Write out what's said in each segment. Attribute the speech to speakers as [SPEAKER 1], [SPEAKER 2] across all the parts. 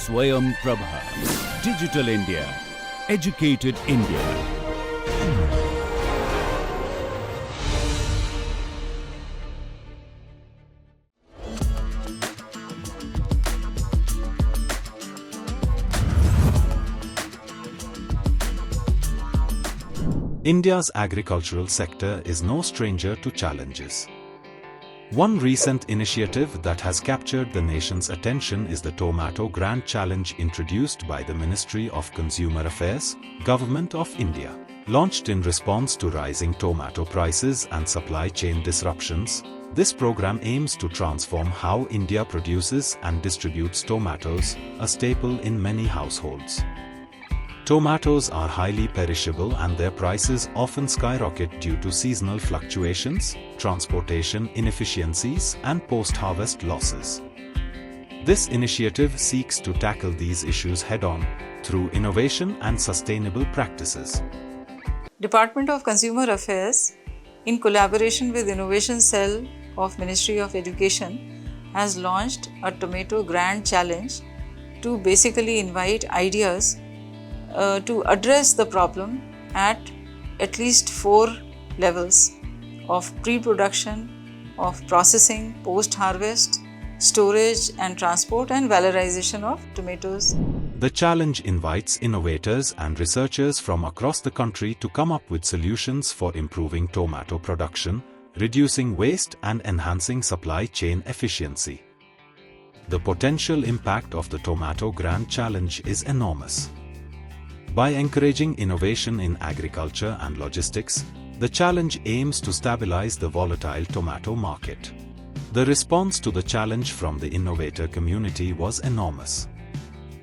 [SPEAKER 1] Swayam Prabha. Digital India. Educated India.
[SPEAKER 2] India's agricultural sector is no stranger to challenges. One recent initiative that has captured the nation's attention is the Tomato Grand Challenge introduced by the Ministry of Consumer Affairs, Government of India. Launched in response to rising tomato prices and supply chain disruptions, this program aims to transform how India produces and distributes tomatoes, a staple in many households. Tomatoes are highly perishable and their prices often skyrocket due to seasonal fluctuations, transportation inefficiencies, and post-harvest losses. This initiative seeks to tackle these issues head-on through innovation and sustainable practices.
[SPEAKER 3] Department of Consumer Affairs, in collaboration with Innovation Cell of Ministry of Education, has launched a Tomato Grand Challenge to basically invite ideas to address the problem at least 4 levels of pre-production, of processing, post-harvest, storage and transport, and valorization of tomatoes.
[SPEAKER 2] The challenge invites innovators and researchers from across the country to come up with solutions for improving tomato production, reducing waste and enhancing supply chain efficiency. The potential impact of the Tomato Grand Challenge is enormous. By encouraging innovation in agriculture and logistics, the challenge aims to stabilize the volatile tomato market. The response to the challenge from the innovator community was enormous.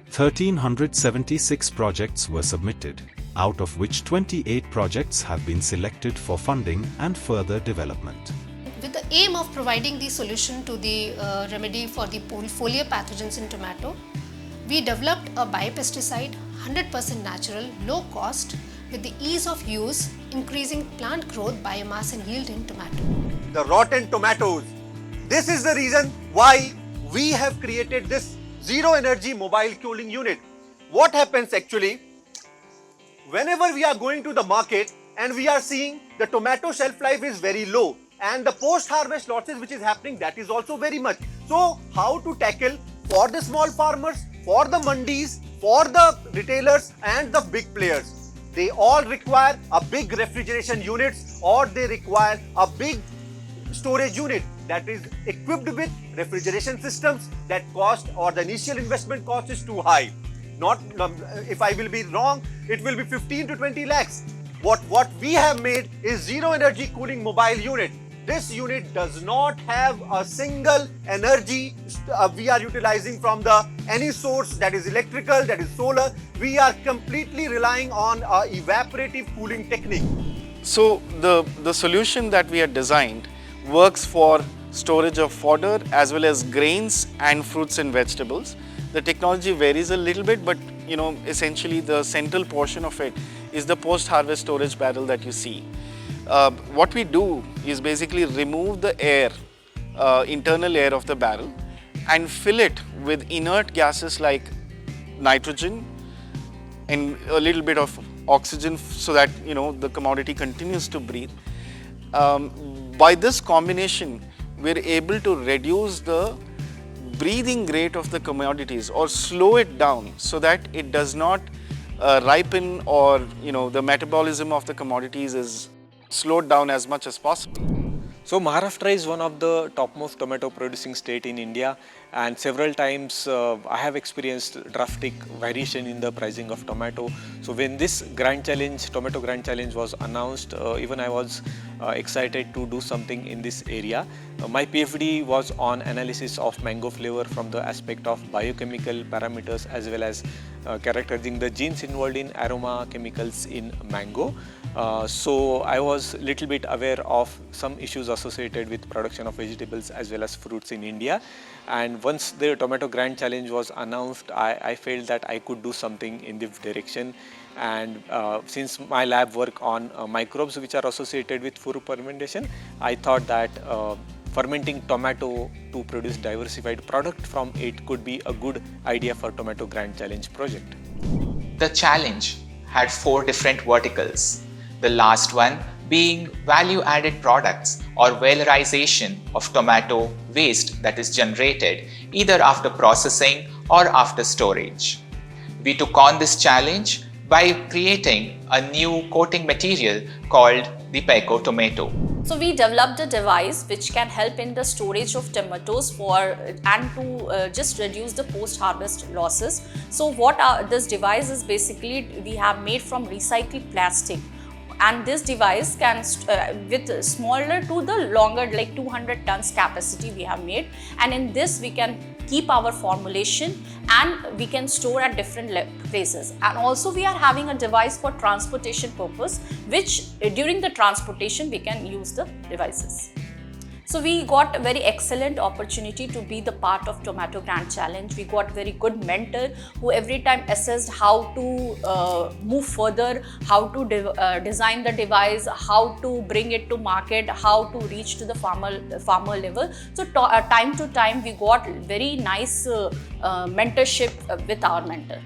[SPEAKER 2] 1,376 projects were submitted, out of which 28 projects have been selected for funding and further development.
[SPEAKER 4] With the aim of providing the solution to the remedy for the foliar pathogens in tomato, we developed a biopesticide, 100% natural, low cost, with the ease of use, increasing plant growth, biomass and yield in tomato.
[SPEAKER 5] The rotten tomatoes. This is the reason why we have created this zero energy mobile cooling unit. What happens actually, whenever we are going to the market and we are seeing the tomato shelf life is very low and the post-harvest losses which is happening, that is also very much. So how to tackle for the small farmers, for the mandis, for the retailers and the big players? They all require a big refrigeration units, or they require a big storage unit that is equipped with refrigeration systems. That cost or the initial investment cost is too high. Not, if I will be wrong, it will be 15 to 20 lakhs. What we have made is zero energy cooling mobile unit. This unit does not have a single energy we are utilizing from any source, that is electrical, that is solar. We are completely relying on evaporative cooling technique.
[SPEAKER 6] So the solution that we had designed works for storage of fodder as well as grains and fruits and vegetables. The technology varies a little bit, but essentially the central portion of it is the post-harvest storage barrel that you see. What we do is basically remove the air, internal air of the barrel, and fill it with inert gases like nitrogen and a little bit of oxygen, so that the commodity continues to breathe. By this combination, we are able to reduce the breathing rate of the commodities or slow it down so that it does not ripen, or the metabolism of the commodities is slowed down as much as possible.
[SPEAKER 7] So Maharashtra is one of the topmost tomato producing state in India, and several times I have experienced drastic variation in the pricing of tomato. So when this Tomato Grand Challenge was announced, even I was excited to do something in this area. My PhD was on analysis of mango flavor from the aspect of biochemical parameters as well as characterizing the genes involved in aroma chemicals in mango. So I was little bit aware of some issues associated with production of vegetables as well as fruits in India. And once the Tomato Grand Challenge was announced, I felt that I could do something in this direction. And since my lab work on microbes which are associated with food fermentation, I thought that fermenting tomato to produce diversified product from it could be a good idea for Tomato Grand Challenge project.
[SPEAKER 8] The challenge had 4 different verticals, the last one being value-added products or valorization of tomato waste that is generated either after processing or after storage. We took on this challenge by creating a new coating material called the Peco tomato.
[SPEAKER 9] So we developed a device which can help in the storage of tomatoes to just reduce the post-harvest losses. So what this device is basically we have made from recycled plastic, and this device can with smaller to the longer like 200 tons capacity we have made, and in this we can keep our formulation and we can store at different places. And also we are having a device for transportation purpose, which during the transportation we can use the devices. So we got a very excellent opportunity to be the part of Tomato Grand Challenge. We got very good mentor who every time assessed how to move further, how to design the device, how to bring it to market, how to reach to the farmer level. So time to time we got very nice mentorship with our mentor.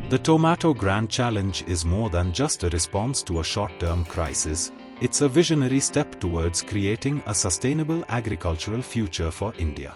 [SPEAKER 2] The Tomato Grand Challenge is more than just a response to a short-term crisis. It's a visionary step towards creating a sustainable agricultural future for India.